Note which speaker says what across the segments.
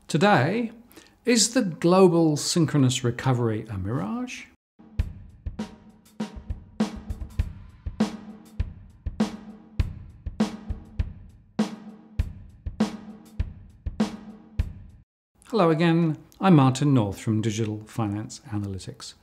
Speaker 1: Today, is the global synchronous recovery a mirage? Hello again, I'm Martin North from Digital Finance Analytics.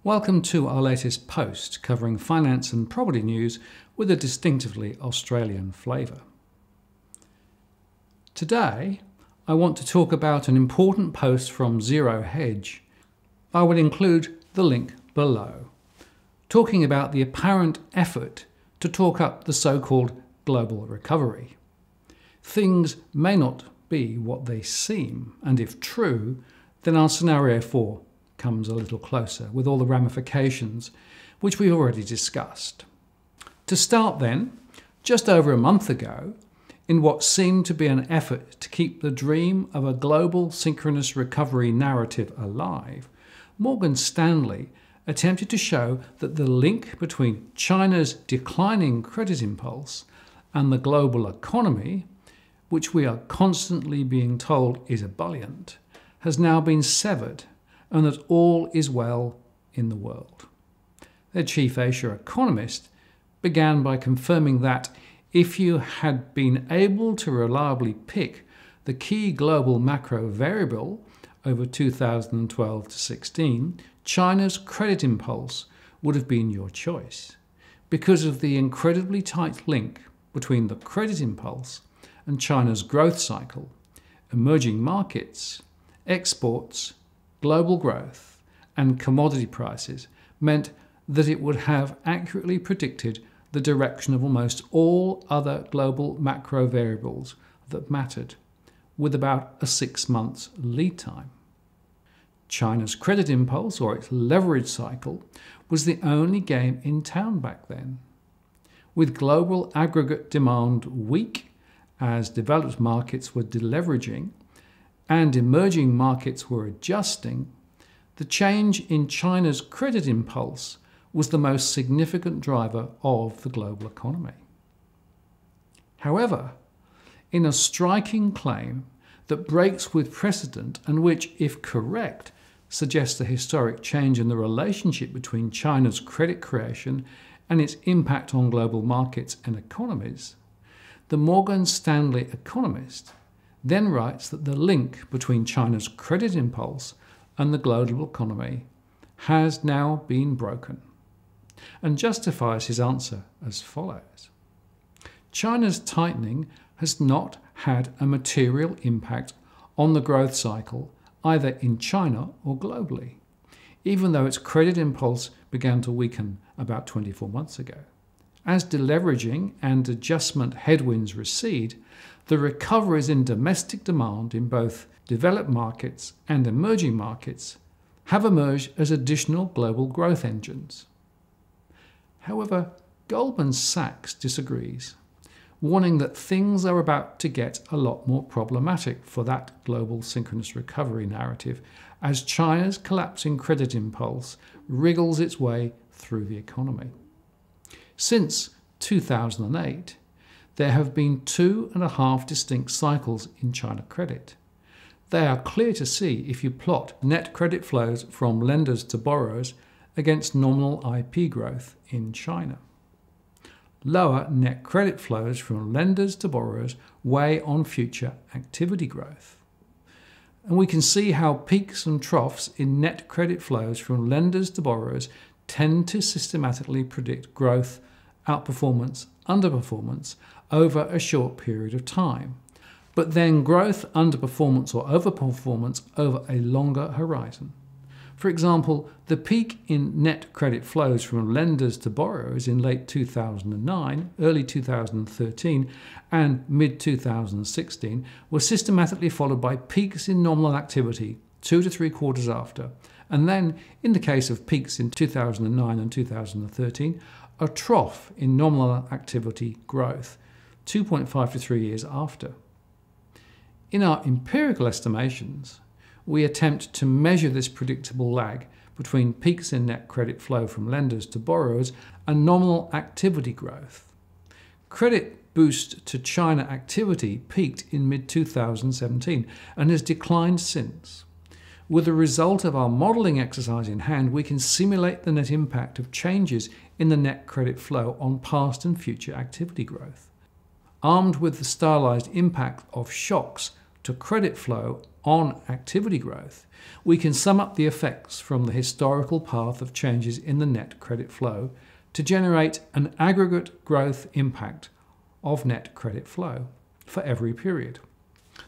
Speaker 1: Welcome to our latest post covering finance and property news with a distinctively Australian flavour. Today, I want to talk about an important post from Zero Hedge. I will include the link below, talking about the apparent effort to talk up the so-called global recovery. Things may not be what they seem, and if true, then our scenario 4 comes a little closer with all the ramifications which we've already discussed. To start then, just over a month ago, in what seemed to be an effort to keep the dream of a global synchronous recovery narrative alive, Morgan Stanley attempted to show that the link between China's declining credit impulse and the global economy, which we are constantly being told is ebullient, has now been severed and that all is well in the world. Their chief Asia economist began by confirming that if you had been able to reliably pick the key global macro variable over 2012 to 16, China's credit impulse would have been your choice because of the incredibly tight link between the credit impulse and China's growth cycle, emerging markets, exports, global growth, and commodity prices meant that it would have accurately predicted the direction of almost all other global macro variables that mattered, with about a 6 months lead time. China's credit impulse, or its leverage cycle, was the only game in town back then. With global aggregate demand weak, as developed markets were deleveraging and emerging markets were adjusting, the change in China's credit impulse was the most significant driver of the global economy. However, in a striking claim that breaks with precedent and which, if correct, suggests a historic change in the relationship between China's credit creation and its impact on global markets and economies, the Morgan Stanley economist then writes that the link between China's credit impulse and the global economy has now been broken, and justifies his answer as follows. China's tightening has not had a material impact on the growth cycle either in China or globally, even though its credit impulse began to weaken about 24 months ago. As deleveraging and adjustment headwinds recede, the recoveries in domestic demand in both developed markets and emerging markets have emerged as additional global growth engines. However, Goldman Sachs disagrees, warning that things are about to get a lot more problematic for that global synchronous recovery narrative as China's collapsing credit impulse wriggles its way through the economy. Since 2008, there have been 2.5 distinct cycles in China credit. They are clear to see if you plot net credit flows from lenders to borrowers against nominal IP growth in China. Lower net credit flows from lenders to borrowers weigh on future activity growth. And we can see how peaks and troughs in net credit flows from lenders to borrowers tend to systematically predict growth, outperformance, underperformance over a short period of time, but then growth, underperformance or overperformance over a longer horizon. For example, the peak in net credit flows from lenders to borrowers in late 2009, early 2013 and mid-2016 were systematically followed by peaks in nominal activity 2 to 3 quarters after, and then, in the case of peaks in 2009 and 2013, a trough in nominal activity growth 2.5 to 3 years after. In our empirical estimations, we attempt to measure this predictable lag between peaks in net credit flow from lenders to borrowers and nominal activity growth. Credit boost to China activity peaked in mid-2017 and has declined since. With the result of our modelling exercise in hand, we can simulate the net impact of changes in the net credit flow on past and future activity growth. Armed with the stylised impact of shocks to credit flow on activity growth, we can sum up the effects from the historical path of changes in the net credit flow to generate an aggregate growth impact of net credit flow for every period.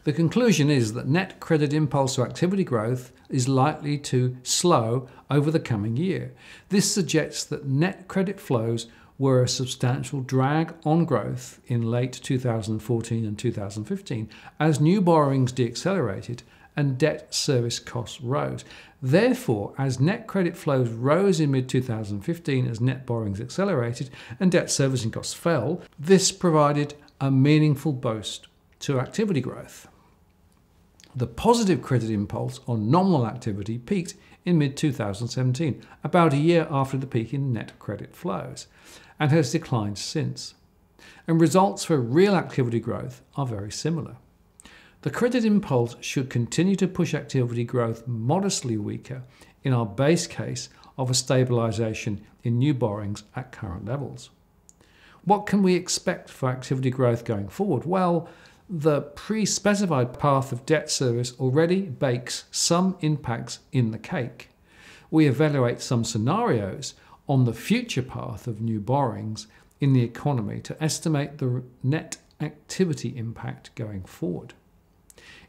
Speaker 1: The conclusion is that net credit impulse to activity growth is likely to slow over the coming year. This suggests that net credit flows were a substantial drag on growth in late 2014 and 2015 as new borrowings deaccelerated and debt service costs rose. Therefore, as net credit flows rose in mid-2015 as net borrowings accelerated and debt servicing costs fell, this provided a meaningful boost to activity growth. The positive credit impulse on nominal activity peaked in mid-2017, about a year after the peak in net credit flows, and has declined since. And results for real activity growth are very similar. The credit impulse should continue to push activity growth modestly weaker in our base case of a stabilisation in new borrowings at current levels. What can we expect for activity growth going forward? Well, the pre-specified path of debt service already bakes some impacts in the cake. We evaluate some scenarios on the future path of new borrowings in the economy to estimate the net activity impact going forward.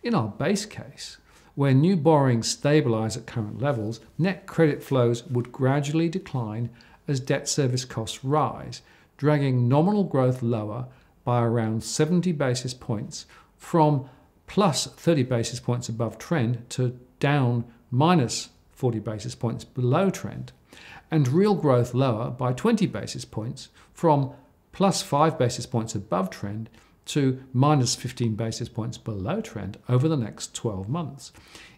Speaker 1: In our base case, where new borrowings stabilise at current levels, net credit flows would gradually decline as debt service costs rise, dragging nominal growth lower by around 70 basis points from plus 30 basis points above trend to down minus 40 basis points below trend, and real growth lower by 20 basis points from plus 5 basis points above trend to minus 15 basis points below trend over the next 12 months.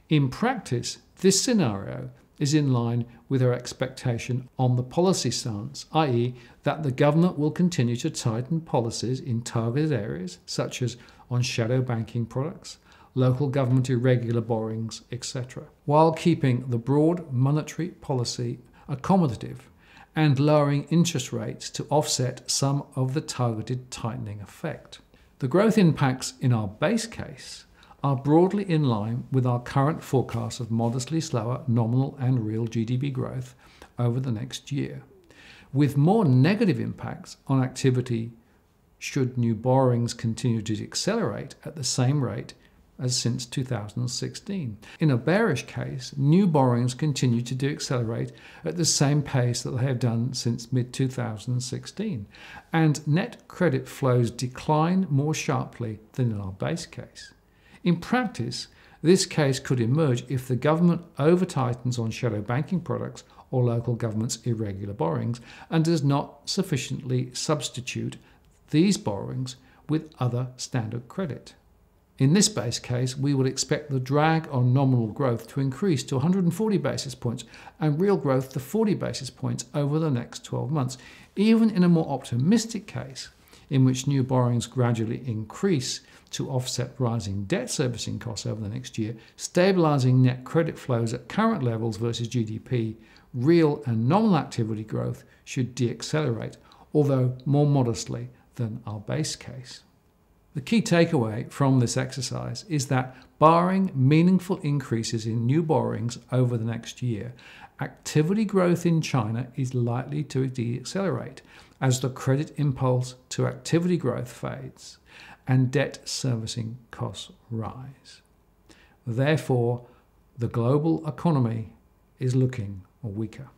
Speaker 1: In practice, this scenario is in line with our expectation on the policy stance, i.e. that the government will continue to tighten policies in targeted areas such as on shadow banking products, local government irregular borrowings, etc., while keeping the broad monetary policy accommodative and lowering interest rates to offset some of the targeted tightening effect. The growth impacts in our base case are broadly in line with our current forecast of modestly slower nominal and real GDP growth over the next year, with more negative impacts on activity should new borrowings continue to accelerate at the same rate as since 2016. In a bearish case, new borrowings continue to deaccelerate at the same pace that they have done since mid-2016, and net credit flows decline more sharply than in our base case. In practice, this case could emerge if the government over-tightens on shadow banking products or local government's irregular borrowings and does not sufficiently substitute these borrowings with other standard credit. In this base case, we would expect the drag on nominal growth to increase to 140 basis points and real growth to 40 basis points over the next 12 months. Even in a more optimistic case, in which new borrowings gradually increase to offset rising debt servicing costs over the next year, stabilising net credit flows at current levels versus GDP, real and nominal activity growth should deaccelerate, although more modestly than our base case. The key takeaway from this exercise is that, barring meaningful increases in new borrowings over the next year, activity growth in China is likely to deaccelerate as the credit impulse to activity growth fades and debt servicing costs rise. Therefore, the global economy is looking weaker.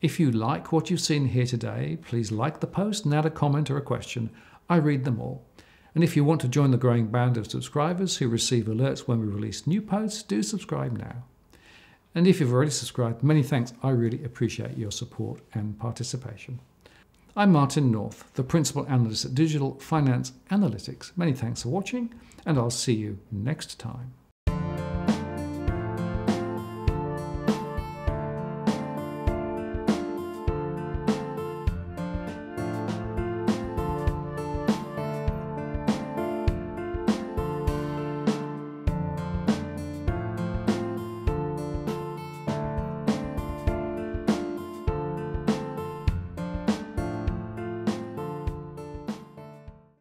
Speaker 1: If you like what you've seen here today, please like the post and add a comment or a question. I read them all. And if you want to join the growing band of subscribers who receive alerts when we release new posts, do subscribe now. And if you've already subscribed, many thanks. I really appreciate your support and participation. I'm Martin North, the Principal Analyst at Digital Finance Analytics. Many thanks for watching, and I'll see you next time.